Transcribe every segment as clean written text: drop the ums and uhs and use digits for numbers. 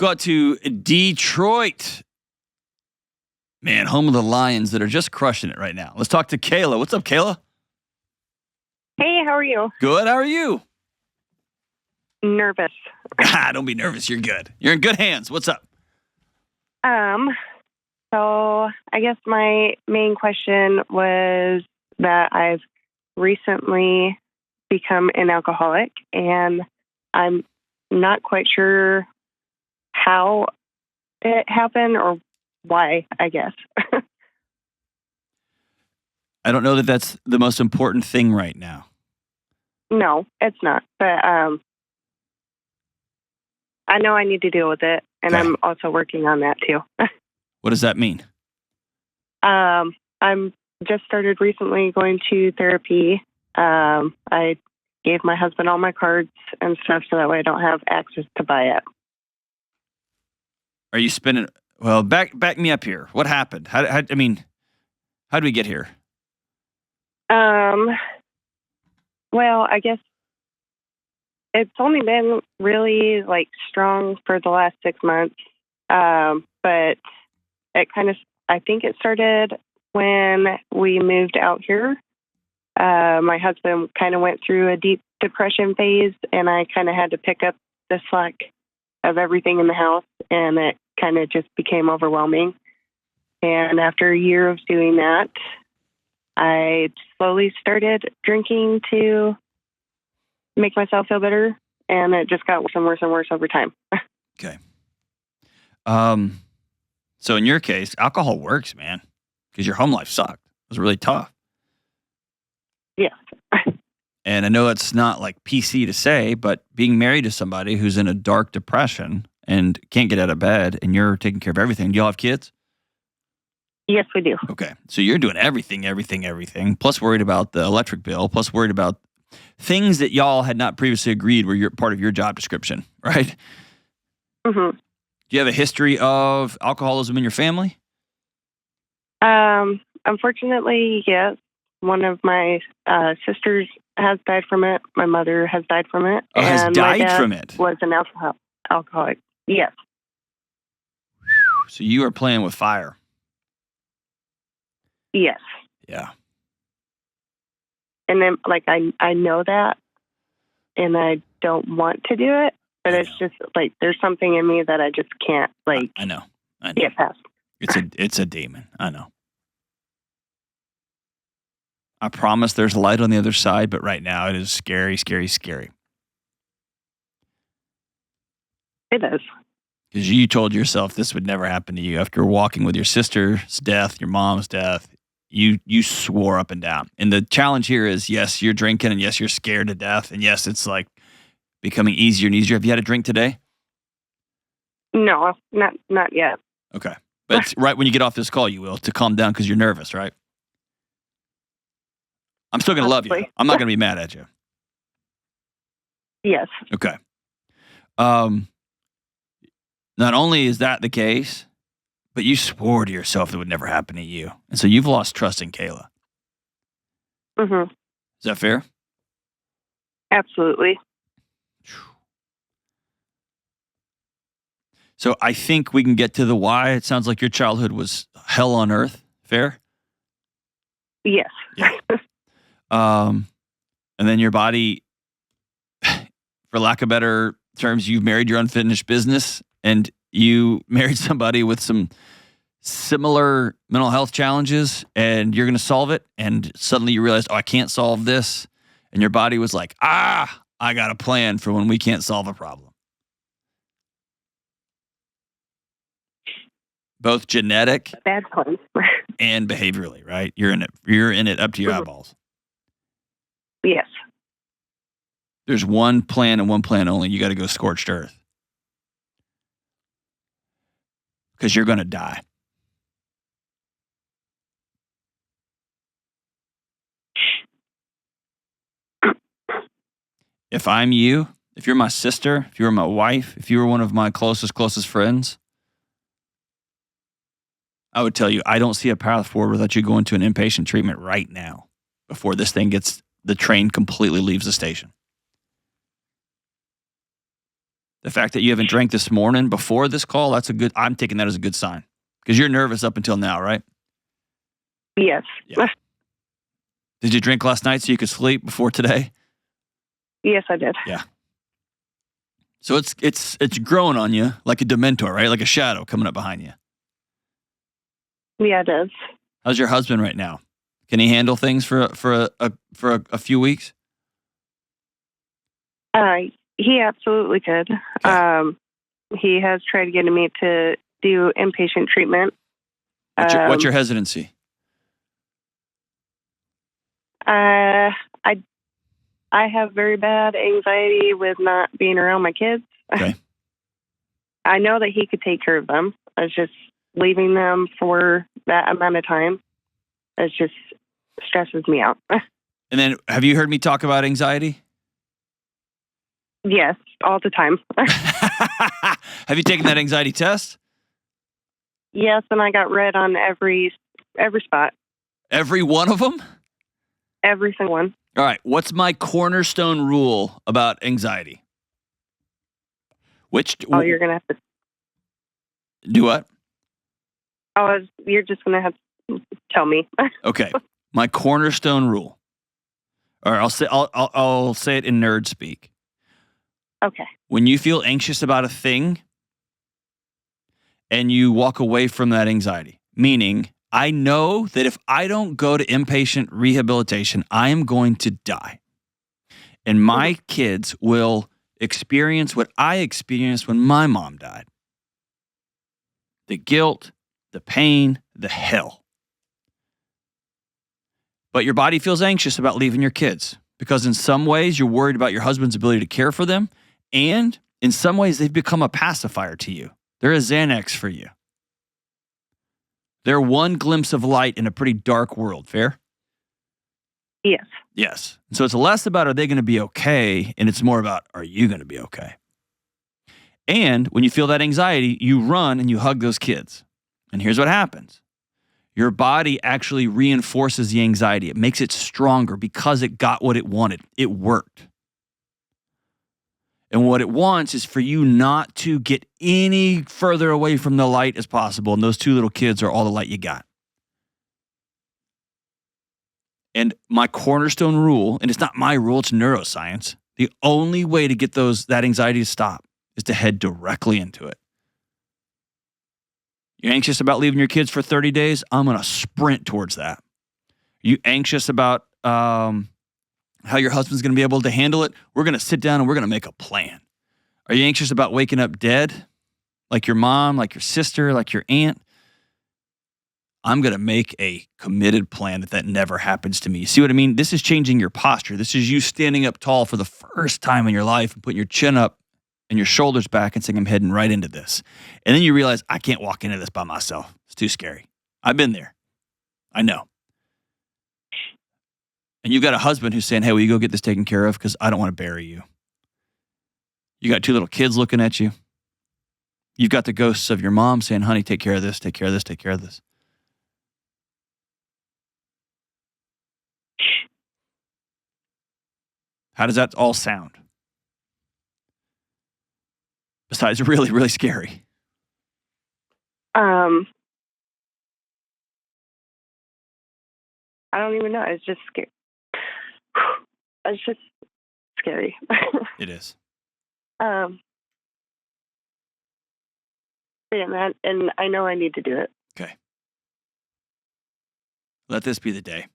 go out to Detroit. Man, home of the Lions that are just crushing it right now. Let's talk to Kayla. What's up, Kayla? Hey, how are you? Good. How are you? Nervous. Don't be nervous. You're good. You're in good hands. What's up? So I guess my main question was that I've recently become an alcoholic, and I'm not quite sure how it happened or why, I guess. I don't know that that's the most important thing right now. No, it's not. But I know I need to deal with it, and Okay. I'm also working on that too. What does that mean? I'm just started recently going to therapy. I gave my husband all my cards and stuff so that way I don't have access to buy it. Are you spending? Well, back me up here. What happened? How did we get here? Well, I guess it's only been really strong for the last 6 months. But it I think it started when we moved out here. My husband kind of went through a deep depression phase, and I kind of had to pick up the slack of everything in the house, and it kind of just became overwhelming. And after a year of doing that, I slowly started drinking to make myself feel better, and it just got worse and worse and worse over time. Okay. So in your case, alcohol works, man, because your home life sucked. It was really tough. Yes. And I know it's not like PC to say, but being married to somebody who's in a dark depression and can't get out of bed, and you're taking care of everything. Do y'all have kids? Yes, we do. Okay. So you're doing everything, plus worried about the electric bill, plus worried about things that y'all had not previously agreed were part of your job description, right? Mm-hmm. Do you have a history of alcoholism in your family? Unfortunately, yes. One of my sisters has died from it. My mother has died from it. Oh, has and died my dad from it? Was an alcoholic. Yes. So you are playing with fire. Yes. Yeah. And then, I know that, and I don't want to do it, but it's just there's something in me that I just can't I know. get past. It's a demon. I know. I promise there's light on the other side, but right now it is scary, scary, scary. It is. Because you told yourself this would never happen to you after walking with your sister's death, your mom's death. You swore up and down. And the challenge here is, yes, you're drinking, and yes, you're scared to death, and yes, it's becoming easier and easier. Have you had a drink today? No, not yet. Okay. But it's right when you get off this call, you will, to calm down because you're nervous, right? I'm still going to love you. I'm not going to be mad at you. Yes. Okay. Not only is that the case, but you swore to yourself it would never happen to you. And so you've lost trust in Kayla. Mm-hmm. Is that fair? Absolutely. So I think we can get to the why. It sounds like your childhood was hell on earth. Fair? Yes. Yeah. And then your body, for lack of better terms, you've married your unfinished business, and you married somebody with some similar mental health challenges, and you're going to solve it. And suddenly you realize, I can't solve this. And your body was like, I got a plan for when we can't solve a problem. Both genetic Bad plan. and behaviorally, right? You're in it up to your eyeballs. Yes. There's one plan and one plan only. You got to go scorched earth. Because you're going to die. If I'm you, if you're my sister, if you were my wife, if you were one of my closest friends, I would tell you, I don't see a path forward without you going to an inpatient treatment right now before the train completely leaves the station. The fact that you haven't drank this morning before this call, I'm taking that as a good sign. Because you're nervous up until now, right? Yes. Yeah. Did you drink last night so you could sleep before today? Yes, I did. Yeah. So it's growing on you like a dementor, right? Like a shadow coming up behind you. Yeah, it does. How's your husband right now? Can he handle things for a few weeks? He absolutely could. Okay. He has tried getting me to do inpatient treatment. What's your hesitancy? I have very bad anxiety with not being around my kids. Okay. I know that he could take care of them. It's just leaving them for that amount of time. It just stresses me out. And then, have you heard me talk about anxiety? Yes, all the time. Have you taken that anxiety test? Yes, and I got red on every spot. Every one of them? Every single one. All right. What's my cornerstone rule about anxiety? You're going to have to... Do what? You're just going to have to tell me. Okay. My cornerstone rule. Or I'll say it in nerd speak. Okay. When you feel anxious about a thing and you walk away from that anxiety, meaning I know that if I don't go to inpatient rehabilitation, I am going to die. And my kids will experience what I experienced when my mom died. The guilt, the pain, the hell. But your body feels anxious about leaving your kids because in some ways you're worried about your husband's ability to care for them. And in some ways they've become a pacifier to you. They're a Xanax for you. They're one glimpse of light in a pretty dark world. Fair? Yes. Yes. So it's less about are they going to be okay, and it's more about are you going to be okay? And when you feel that anxiety, you run and you hug those kids. And here's what happens. Your body actually reinforces the anxiety. It makes it stronger because it got what it wanted. It worked. And what it wants is for you not to get any further away from the light as possible. And those two little kids are all the light you got. And my cornerstone rule, and it's not my rule, it's neuroscience. The only way to get that anxiety to stop is to head directly into it. You're anxious about leaving your kids for 30 days? I'm going to sprint towards that. You anxious about how your husband's going to be able to handle it? We're going to sit down and we're going to make a plan. Are you anxious about waking up dead? Like your mom, like your sister, like your aunt? I'm going to make a committed plan that never happens to me. You see what I mean? This is changing your posture. This is you standing up tall for the first time in your life and putting your chin up and your shoulders back and saying, I'm heading right into this. And then you realize, I can't walk into this by myself. It's too scary. I've been there. I know. And you've got a husband who's saying, hey, will you go get this taken care of? Because I don't want to bury you. You got two little kids looking at you. You've got the ghosts of your mom saying, honey, take care of this, take care of this, take care of this. How does that all sound? Besides really, really scary. I don't even know. It's just scary. It's just scary. It is. Yeah, man, and I know I need to do it. Okay. Let this be the day.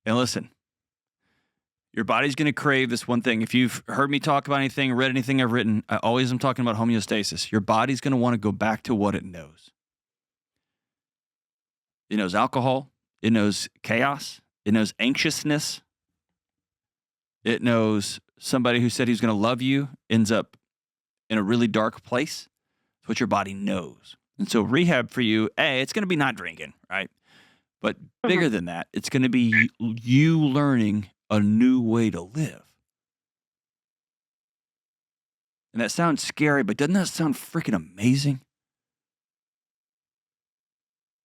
And listen, your body's going to crave this one thing. If you've heard me talk about anything, read anything I've written, I always am talking about homeostasis. Your body's going to want to go back to what it knows. It knows alcohol. It knows chaos. It knows anxiousness. It knows somebody who said he's going to love you ends up in a really dark place. It's what your body knows. And so rehab for you, it's going to be not drinking, right? But bigger than that, it's going to be you learning a new way to live. And that sounds scary, but doesn't that sound freaking amazing?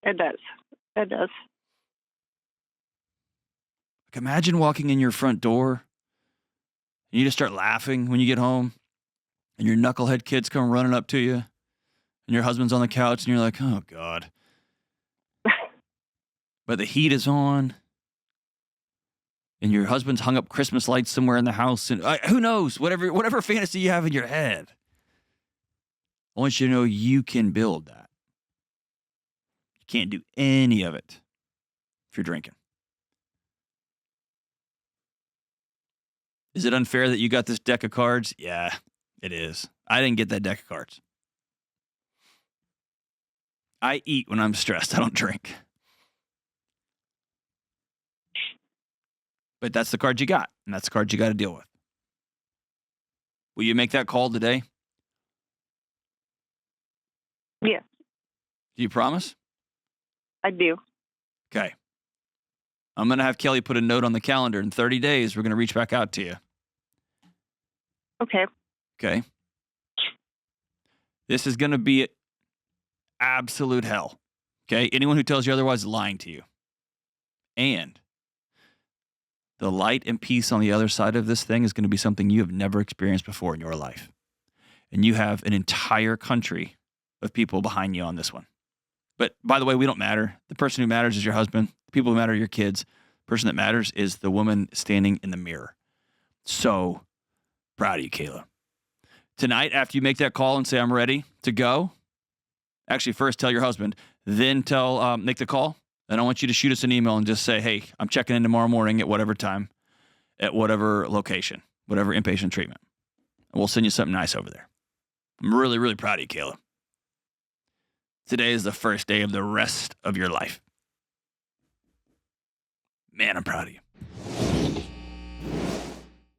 It does. It does. Like imagine walking in your front door And you just start laughing when you get home, and your knucklehead kids come running up to you, and your husband's on the couch, and you're like, oh, God. But the heat is on, and your husband's hung up Christmas lights somewhere in the house, and who knows, whatever fantasy you have in your head. I want you to know you can build that. You can't do any of it if you're drinking. Is it unfair that you got this deck of cards? Yeah, it is. I didn't get that deck of cards. I eat when I'm stressed. I don't drink. But that's the card you got, and that's the card you got to deal with. Will you make that call today? Yes, Do you promise? I do. Okay. I'm going to have Kelly put a note on the calendar. In 30 days, we're going to reach back out to you. Okay. Okay. This is going to be absolute hell. Okay. Anyone who tells you otherwise is lying to you. And the light and peace on the other side of this thing is going to be something you have never experienced before in your life. And you have an entire country of people behind you on this one. But by the way, we don't matter. The person who matters is your husband. The people who matter are your kids. The person that matters is the woman standing in the mirror. So proud of you, Kayla. Tonight, after you make that call and say, I'm ready to go, actually first tell your husband, then make the call. And I want you to shoot us an email and just say, hey, I'm checking in tomorrow morning at whatever time, at whatever location, whatever inpatient treatment. And we'll send you something nice over there. I'm really, really proud of you, Kayla. Today is the first day of the rest of your life. Man, I'm proud of you.